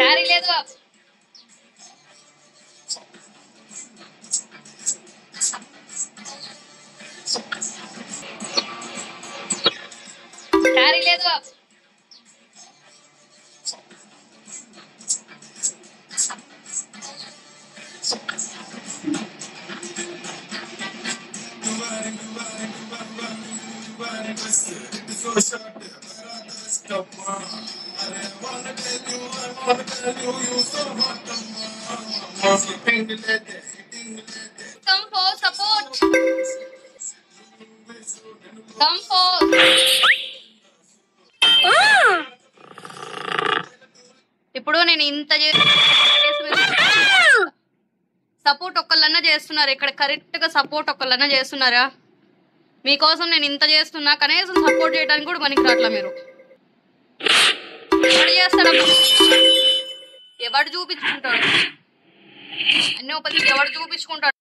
Carry లేదు. Carry లేదు. Come for support. Come for. ఇప్పుడు నేను ఇంత సపోర్ట్ ఒక్కళ్ళన్నా చేస్తున్నారు ఇక్కడ, కరెక్ట్ గా సపోర్ట్ ఒక్కళ్ళన్నా చేస్తున్నారా? మీకోసం నేను ఇంత చేస్తున్నా, కనీసం సపోర్ట్ చేయడానికి కూడా పనికి రాట్లా మీరు. ఎవడు చేస్తాడు? ఎవడు చూపించుకుంటాడు? అన్ని ఒకరికి ఎవడు చూపించుకుంటాడు?